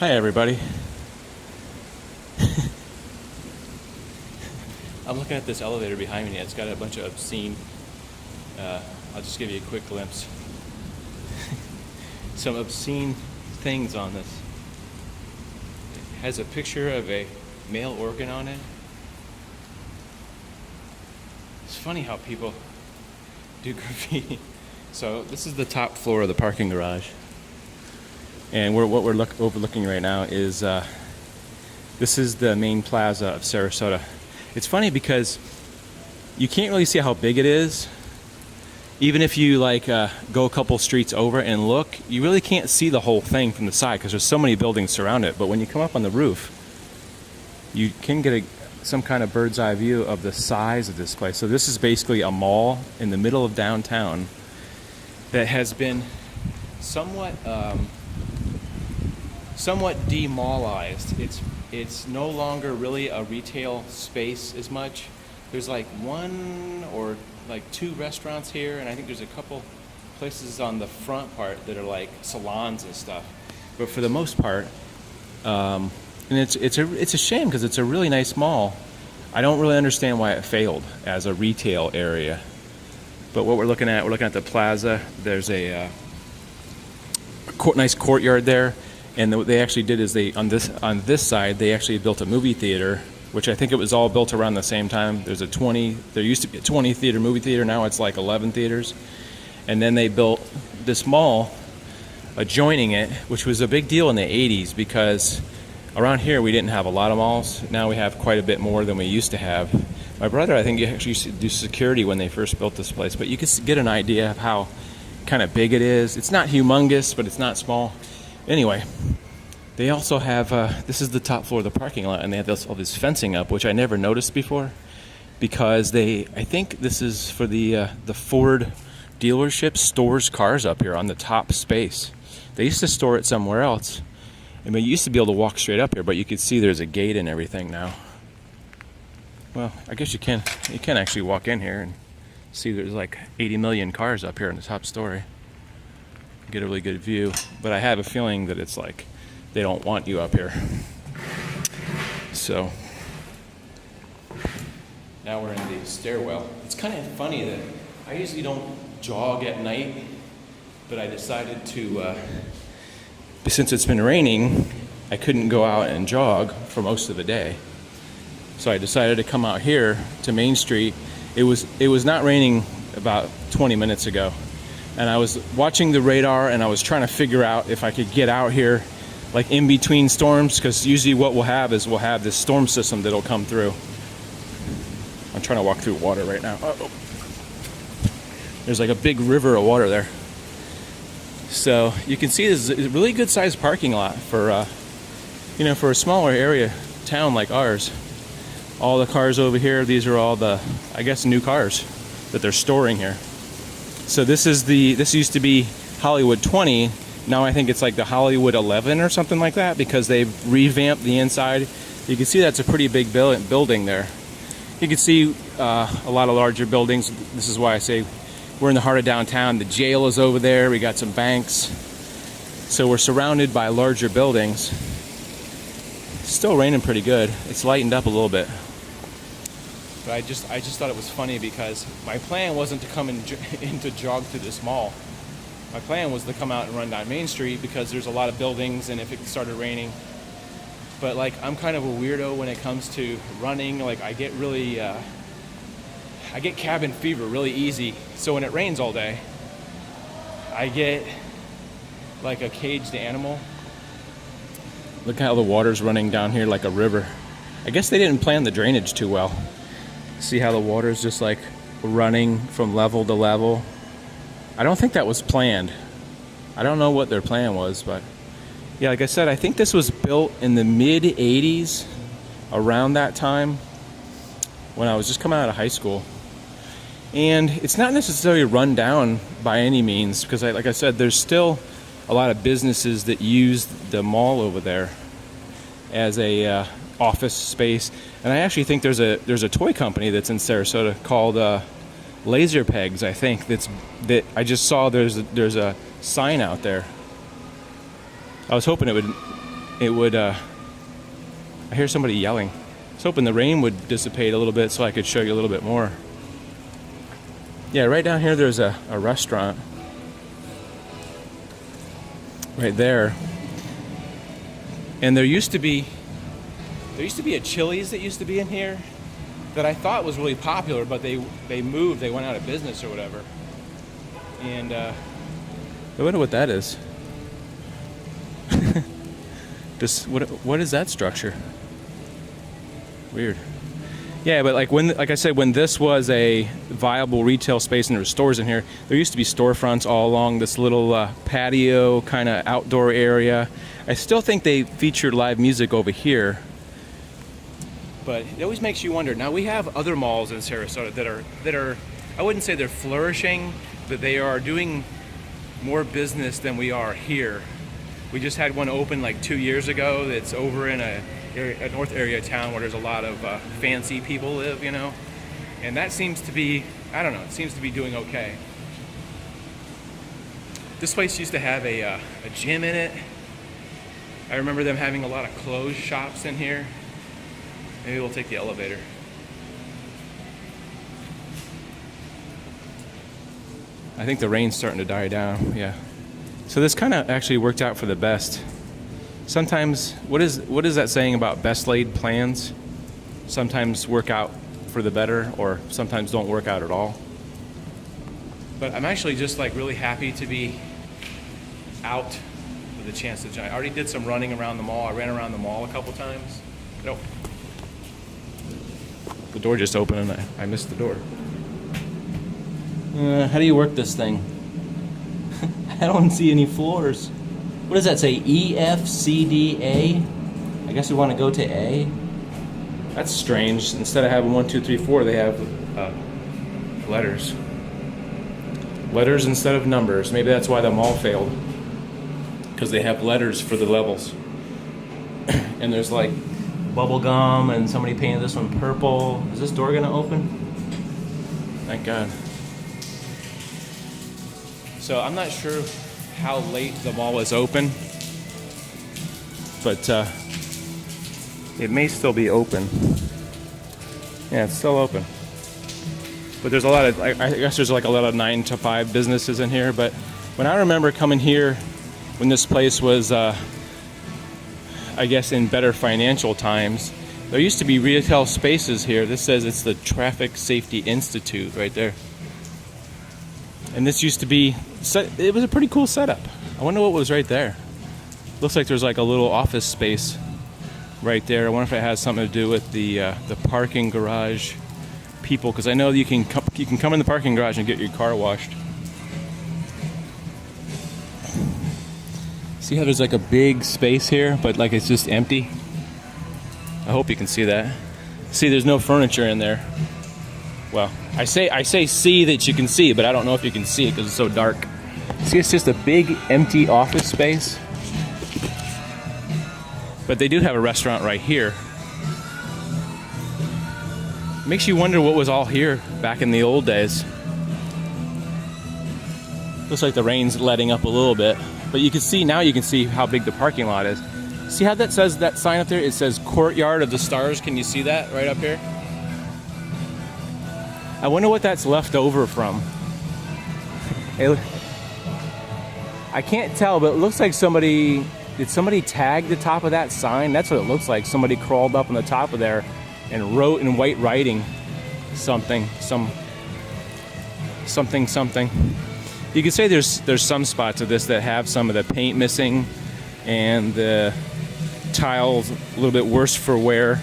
Hi everybody. I'm looking at this elevator behind me. It's got a bunch of obscene, I'll just give you a quick glimpse. Some obscene things on this. It has a picture of a male organ on it. It's funny how people do graffiti. So this is the top floor of the parking garage. And what we're overlooking right now is this is the main plaza of Sarasota. It's funny because you can't really see how big it is. Even if you go a couple streets over and look, you really can't see the whole thing from the side because there's so many buildings surround it. But when you come up on the roof, you can get some kind of bird's eye view of the size of this place. So this is basically a mall in the middle of downtown that has been somewhat demallized. It's no longer really a retail space as much. There's like one or like two restaurants here, and I think there's a couple places on the front part that are like salons and stuff. But for the most part, and it's a shame because it's a really nice mall. I don't really understand why it failed as a retail area. But what we're looking at the Plaza. There's a nice courtyard there. And what they actually did is on this side they actually built a movie theater, which I think it was all built around the same time. There used to be a 20 theater movie theater, now it's like 11 theaters. And then they built this mall adjoining it, which was a big deal in the 80s because around here we didn't have a lot of malls. Now we have quite a bit more than we used to have. My brother, I think, he actually used to do security when they first built this place, but you can get an idea of how kind of big it is. It's not humongous, but it's not small. Anyway, they also have, this is the top floor of the parking lot, and they have all this fencing up, which I never noticed before, because I think this is for the Ford dealership stores cars up here on the top space. They used to store it somewhere else. I mean, you used to be able to walk straight up here, but you could see there's a gate and everything now. Well, I guess you can actually walk in here and see there's like 80 million cars up here in the top story. Get a really good view, but I have a feeling that it's like they don't want you up here. So now we're in the stairwell. It's kind of funny that I usually don't jog at night, but I decided to, since it's been raining, I couldn't go out and jog for most of the day. So I decided to come out here to Main Street. It was not raining about 20 minutes ago. And I was watching the radar and I was trying to figure out if I could get out here like in between storms, because usually what we'll have this storm system that'll come through. I'm trying to walk through water right now. Uh-oh. There's like a big river of water there. So you can see this is a really good sized parking lot for for a smaller area town like ours. All the cars over here, these are all the, I guess, new cars that they're storing here. So this used to be Hollywood 20. Now I think it's like the Hollywood 11 or something like that, because they've revamped the inside. You can see that's a pretty big building there. You can see a lot of larger buildings. This is why I say we're in the heart of downtown. The jail is over there. We got some banks. So we're surrounded by larger buildings. It's still raining pretty good. It's lightened up a little bit. But I just thought it was funny because my plan wasn't to come in to jog through this mall. My plan was to come out and run down Main Street because there's a lot of buildings, and if it started raining. But like, I'm kind of a weirdo when it comes to running. Like, I get really, I get cabin fever really easy. So when it rains all day, I get like a caged animal. Look how the water's running down here like a river. I guess they didn't plan the drainage too well. See how the water's just like running from level to level. I don't think that was planned. I don't know what their plan was, but yeah, like I said, I think this was built in the mid 80s, around that time when I was just coming out of high school. And it's not necessarily run down by any means, because like I said, there's still a lot of businesses that use the mall over there as a office space. And I actually think there's a toy company that's in Sarasota called Laser Pegs, I think, that I just saw there's a sign out there. I was hoping it would it would, I hear somebody yelling. I was hoping the rain would dissipate a little bit so I could show you a little bit more. Yeah, right down here there's a restaurant. Right there. And there used to be a Chili's that used to be in here that I thought was really popular, but they moved, they went out of business or whatever. And I wonder what that is. What is that structure? Weird. Yeah, but like I said, when this was a viable retail space and there were stores in here, there used to be storefronts all along this little patio kind of outdoor area. I still think they featured live music over here, but it always makes you wonder. Now we have other malls in Sarasota that are I wouldn't say they're flourishing, but they are doing more business than we are here. We just had one open like 2 years ago that's over in a north area of town where there's a lot of fancy people live, you know, and that seems to be, I don't know, it seems to be doing okay. This place used to have a gym in it. I remember them having a lot of clothes shops in here. Maybe we'll take the elevator. I think the rain's starting to die down, yeah. So this kind of actually worked out for the best. Sometimes, what is that saying about best laid plans? Sometimes work out for the better, or sometimes don't work out at all. But I'm actually just like really happy to be out with a chance to jump. I already did some running around the mall. I ran around the mall a couple times. No. The door just opened and I missed the door. How do you work this thing? I don't see any floors. What does that say? E, F, C, D, A? I guess we want to go to A. That's strange. Instead of having 1, 2, 3, 4, they have letters. Letters instead of numbers. Maybe that's why the mall failed. Because they have letters for the levels. And there's like bubble gum, and somebody painted this one purple. Is this door gonna open? Thank God. So I'm not sure how late the mall is open, but it may still be open. Yeah, it's still open. But there's a lot of, I guess there's like a lot of 9 to 5 businesses in here. But when I remember coming here, when this place was, I guess in better financial times, there used to be retail spaces here. This says it's the Traffic Safety Institute right there. And this used to be, it was a pretty cool setup. I wonder what was right there. Looks like there's like a little office space right there. I wonder if it has something to do with the parking garage people, because I know you can come in the parking garage and get your car washed. See how there's like a big space here, but like it's just empty? I hope you can see that. See, there's no furniture in there. Well, I say see that you can see, but I don't know if you can see it because it's so dark. See, it's just a big empty office space. But they do have a restaurant right here. Makes you wonder what was all here back in the old days. Looks like the rain's letting up a little bit, but you can see now. You can see how big the parking lot is. See how that says, that sign up there? It says Courtyard of the Stars. Can you see that right up here? I wonder what that's left over from. I can't tell, but it looks like did somebody tag the top of that sign? That's what it looks like. Somebody crawled up on the top of there and wrote in white writing something. You can say there's some spots of this that have some of the paint missing and the tiles a little bit worse for wear.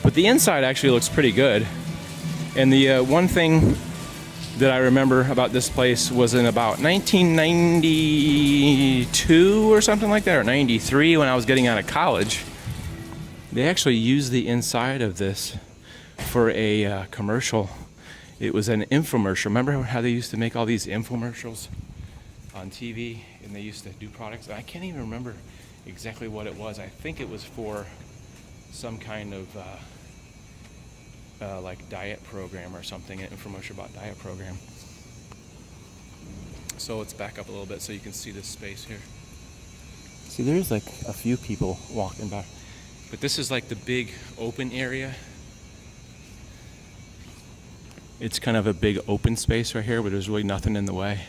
But the inside actually looks pretty good. And the one thing that I remember about this place was in about 1992 or something like that, or 93, when I was getting out of college. They actually used the inside of this for a commercial. It was an infomercial. Remember how they used to make all these infomercials on TV, and they used to do products? I can't even remember exactly what it was. I think it was for some kind of like diet program or something, an infomercial about diet program. So let's back up a little bit so you can see this space here. See, there's like a few people walking by. But this is like the big open area. It's kind of a big open space right here where there's really nothing in the way.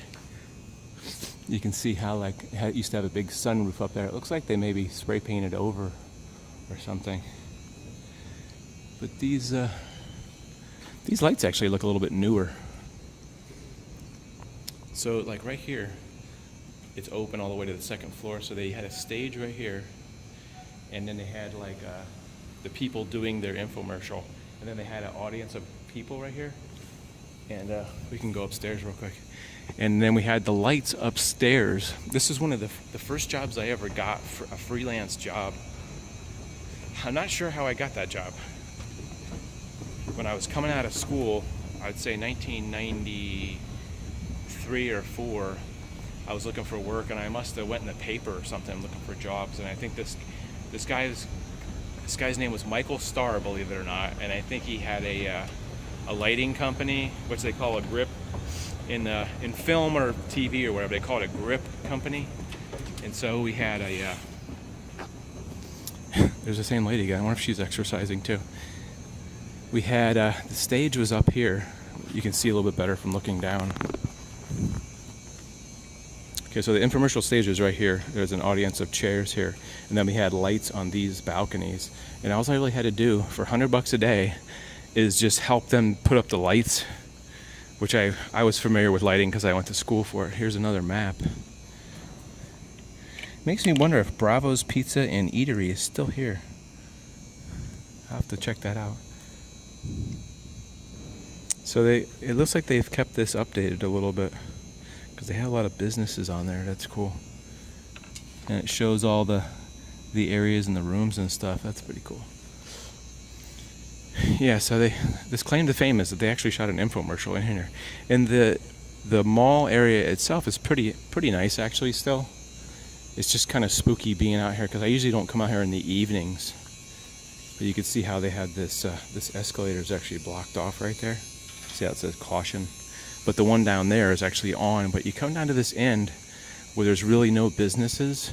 You can see how it used to have a big sunroof up there. It looks like they maybe spray painted over or something. But these lights actually look a little bit newer. So like right here, it's open all the way to the second floor. So they had a stage right here, and then they had like the people doing their infomercial, and then they had an audience of people right here. And we can go upstairs real quick. And then we had the lights upstairs. This is one of the first jobs I ever got, for a freelance job. I'm not sure how I got that job. When I was coming out of school, I'd say 1993 or 4, I was looking for work, and I must have went in the paper or something looking for jobs. And I think this guy's name was Michael Starr, believe it or not. And I think he had a lighting company, which they call a grip in film or TV or whatever. They call it a grip company. And so we had there's the same lady again. I wonder if she's exercising too. We had the stage was up here. You can see a little bit better from looking down. Okay, so the infomercial stage is right here. There's an audience of chairs here, and then we had lights on these balconies. And all I really had to do for $100 a day is just help them put up the lights, which I was familiar with lighting because I went to school for it. Here's another map. Makes me wonder if Bravo's Pizza and Eatery is still here. I'll have to check that out. So it looks like they've kept this updated a little bit because they have a lot of businesses on there. That's cool. And it shows all the areas and the rooms and stuff. That's pretty cool. Yeah, so this claim to fame is that they actually shot an infomercial in here. And the mall area itself is pretty nice actually still. It's just kind of spooky being out here because I usually don't come out here in the evenings. But you can see how they had this escalator is actually blocked off right there. See how it says caution? But the one down there is actually on. But you come down to this end where there's really no businesses,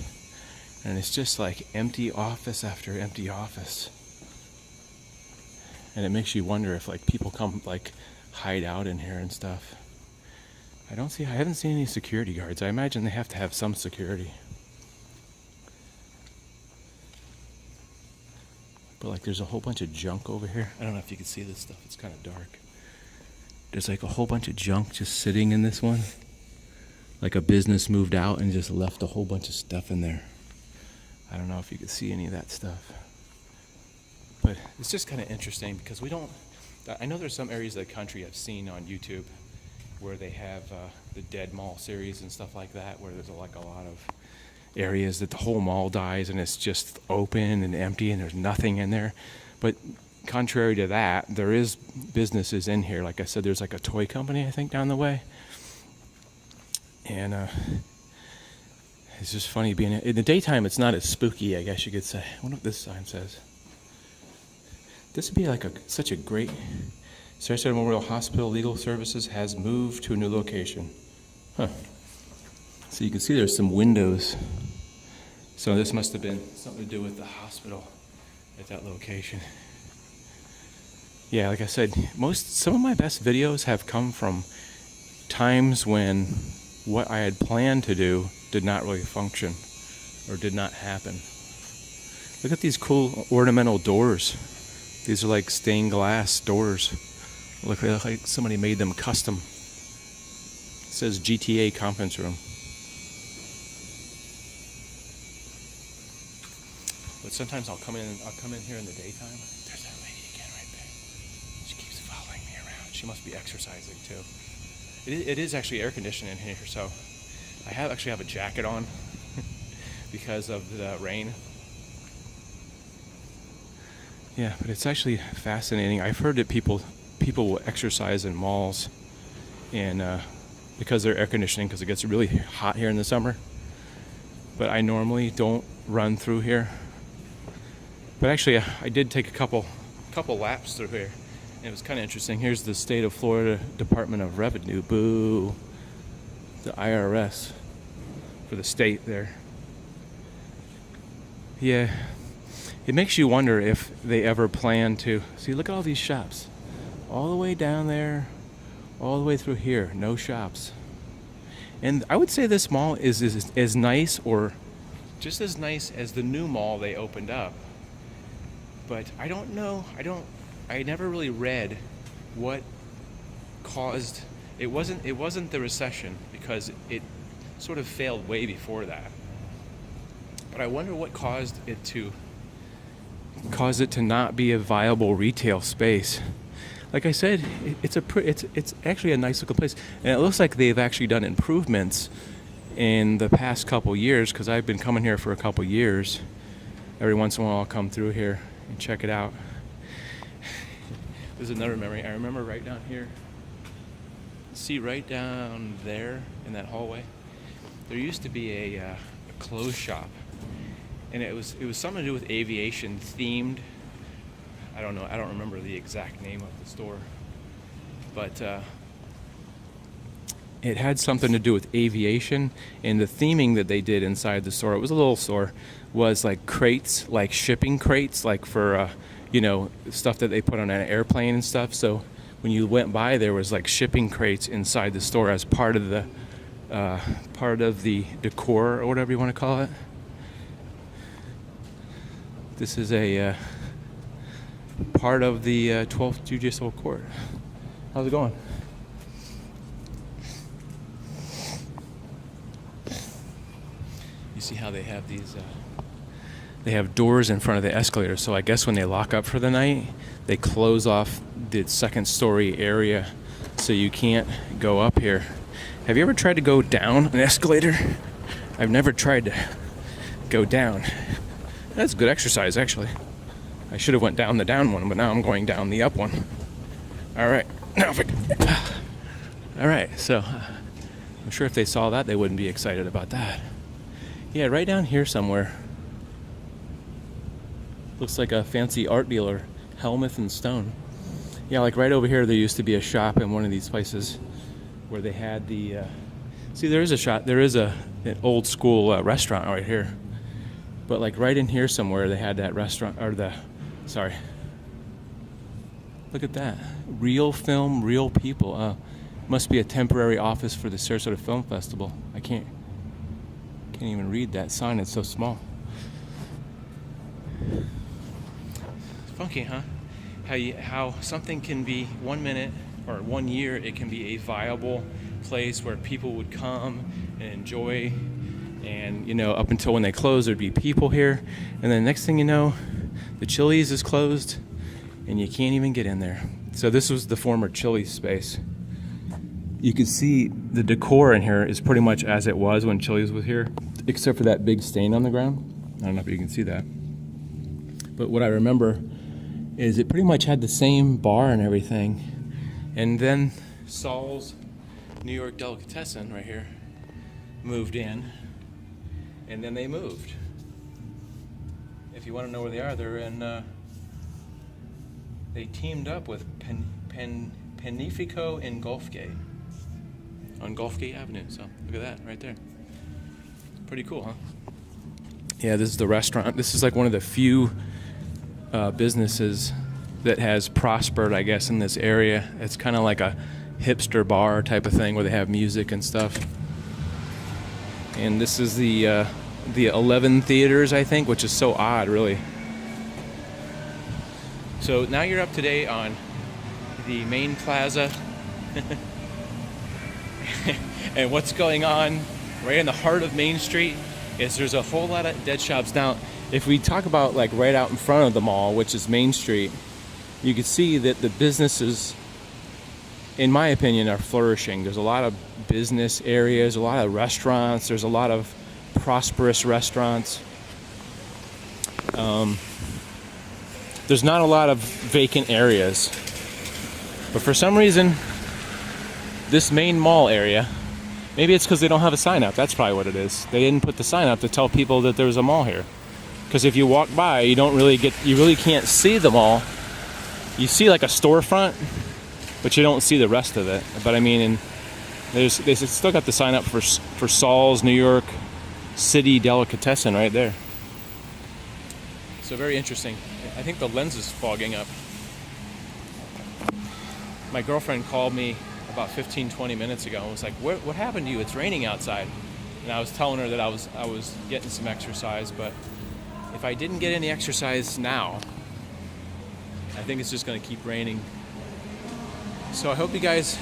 and it's just like empty office after empty office. And it makes you wonder if like people come like hide out in here and stuff. I haven't seen any security guards. I imagine they have to have some security. But like there's a whole bunch of junk over here. I don't know if you can see this stuff. It's kind of dark. There's like a whole bunch of junk just sitting in this one. Like a business moved out and just left a whole bunch of stuff in there. I don't know if you can see any of that stuff. But it's just kind of interesting because I know there's some areas of the country I've seen on YouTube where they have the Dead Mall series and stuff like that, where there's like a lot of areas that the whole mall dies and it's just open and empty and there's nothing in there. But contrary to that, there is businesses in here. Like I said, there's like a toy company, I think, down the way. And it's just funny being in the daytime. It's not as spooky, I guess you could say. I wonder what this sign says. This would be like such a great... Sarasota Memorial Hospital Legal Services has moved to a new location. Huh. So you can see there's some windows. So this must have been something to do with the hospital at that location. Yeah, like I said, some of my best videos have come from times when what I had planned to do did not really function or did not happen. Look at these cool ornamental doors. These are like stained glass doors. Look like somebody made them custom. It says GTA conference room. But sometimes I'll come in here in the daytime. There's that lady again right there. She keeps following me around. She must be exercising too. It is actually air conditioned in here, so I actually have a jacket on because of the rain. Yeah, but it's actually fascinating. I've heard that people will exercise in malls, and because they're air conditioning, because it gets really hot here in the summer. But I normally don't run through here. But actually, I did take a couple laps through here, and it was kind of interesting. Here's the state of Florida Department of Revenue. Boo! The IRS for the state there. Yeah, it makes you wonder if they ever plan to. See, look at all these shops. All the way down there, all the way through here, no shops. And I would say this mall is as nice or just as nice as the new mall they opened up. But I don't know, I never really read what caused, it wasn't the recession, because it sort of failed way before that. But I wonder what caused it to not be a viable retail space. Like I said, it's actually a nice looking place, and it looks like they've actually done improvements in the past couple years, because I've been coming here for a couple years. Every once in a while I'll come through here and check it out. There's another memory. I remember right down here, see right down there in that hallway, there used to be a clothes shop, and it was something to do with aviation themed. I don't know. I don't remember the exact name of the store, but it had something to do with aviation, and the theming that they did inside the store, it was a little store, was like crates, like shipping crates, like for stuff that they put on an airplane and stuff. So when you went by, there was like shipping crates inside the store as part of the decor, or whatever you want to call it. This is a part of the 12th Judicial Court. How's it going? You see how they have these, they have doors in front of the escalator, so I guess when they lock up for the night, they close off the second story area so you can't go up here. Have you ever tried to go down an escalator? I've never tried to go down. That's good exercise, actually. I should have went down the down one, but now I'm going down the up one. All right. All right, so I'm sure if they saw that, they wouldn't be excited about that. Yeah, right down here somewhere. Looks like a fancy art dealer, Helmuth and Stone. Yeah, like right over here, there used to be a shop in one of these places where they had the... see, there is a shop. There is an old school restaurant right here. But like right in here somewhere, they had that restaurant, or sorry. Look at that. Real film, real people. Must be a temporary office for the Sarasota Film Festival. I can't even read that sign. It's so small. It's funky, huh? How something can be 1 minute or 1 year, it can be a viable place where people would come and enjoy. And, up until when they close, there'd be people here. And then next thing you know, the Chili's is closed and you can't even get in there. So this was the former Chili's space. You can see the decor in here is pretty much as it was when Chili's was here, except for that big stain on the ground. I don't know if you can see that. But what I remember is it pretty much had the same bar and everything. And then Saul's New York Delicatessen right here moved in. And then they moved. If you want to know where they are, they're in, they teamed up with Panifico in Gulfgate, on Gulfgate Avenue. So look at that right there. Pretty cool, huh? Yeah, this is the restaurant. This is like one of the few businesses that has prospered, I guess, in this area. It's kind of like a hipster bar type of thing where they have music and stuff. And this is the 11 theaters, I think, which is so odd, really. So now you're up to date on the main plaza and what's going on right in the heart of Main Street is there's a whole lot of dead shops. Now, if we talk about like right out in front of the mall, which is Main Street, you can see that the businesses, in my opinion, are flourishing. There's a lot of business areas, a lot of restaurants. There's a lot of prosperous restaurants. There's not a lot of vacant areas. But for some reason, this main mall area, maybe it's because they don't have a sign up. That's probably what it is. They didn't put the sign up to tell people that there's a mall here. Because if you walk by, you really can't see the mall. You see like a storefront, but you don't see the rest of it. But I mean, they still got the sign up for Saul's New York City Delicatessen right there. So very interesting. I think the lens is fogging up. My girlfriend called me about 15-20 minutes ago and was like, what happened to you? It's raining outside. And I was telling her that I was getting some exercise, but if I didn't get any exercise now, I think it's just going to keep raining. So I hope you guys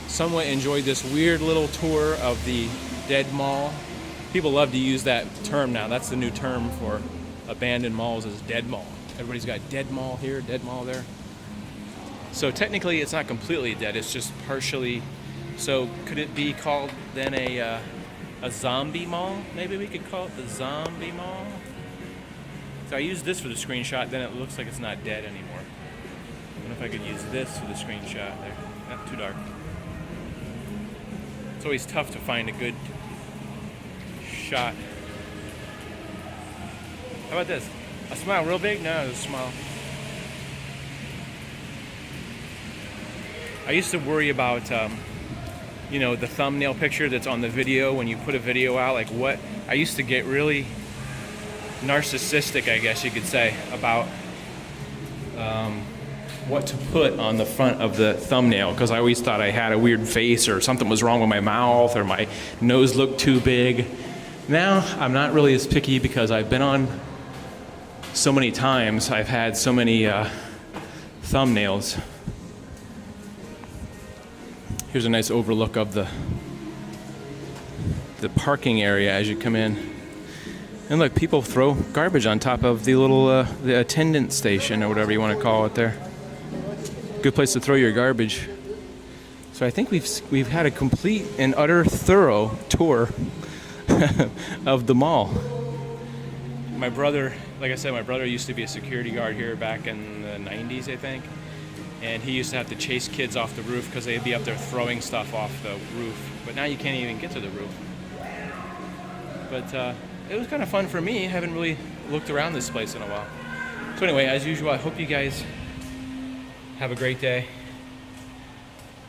somewhat enjoyed this weird little tour of the dead mall. People love to use that term now. That's the new term for abandoned malls, is dead mall. Everybody's got dead mall here, dead mall there. So technically it's not completely dead, it's just partially. So could it be called then a zombie mall? Maybe we could call it the zombie mall. So I used this for the screenshot, then it looks like it's not dead anymore. I wonder if I could use this for the screenshot there. Not too dark. It's always tough to find a good shot. How about this? A smile real big? No, it's a smile. I used to worry about, the thumbnail picture that's on the video when you put a video out. Like what? I used to get really narcissistic, I guess you could say, about what to put on the front of the thumbnail, because I always thought I had a weird face or something was wrong with my mouth or my nose looked too big. Now I'm not really as picky because I've been on so many times. I've had so many thumbnails. Here's a nice overlook of the parking area as you come in. And look, people throw garbage on top of the little the attendant station or whatever you want to call it there. Good place to throw your garbage. So I think we've had a complete and utter thorough tour of the mall. My brother, like I said, my brother used to be a security guard here back in the 90s, I think. And he used to have to chase kids off the roof because they'd be up there throwing stuff off the roof. But now you can't even get to the roof. But it was kind of fun for me. I haven't really looked around this place in a while. So anyway, as usual, I hope you guys have a great day.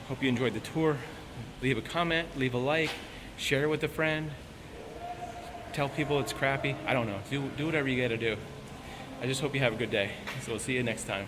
Hope you enjoyed the tour. Leave a comment, leave a like, share it with a friend. Tell people it's crappy. I don't know. Do whatever you gotta do. I just hope you have a good day. So we'll see you next time.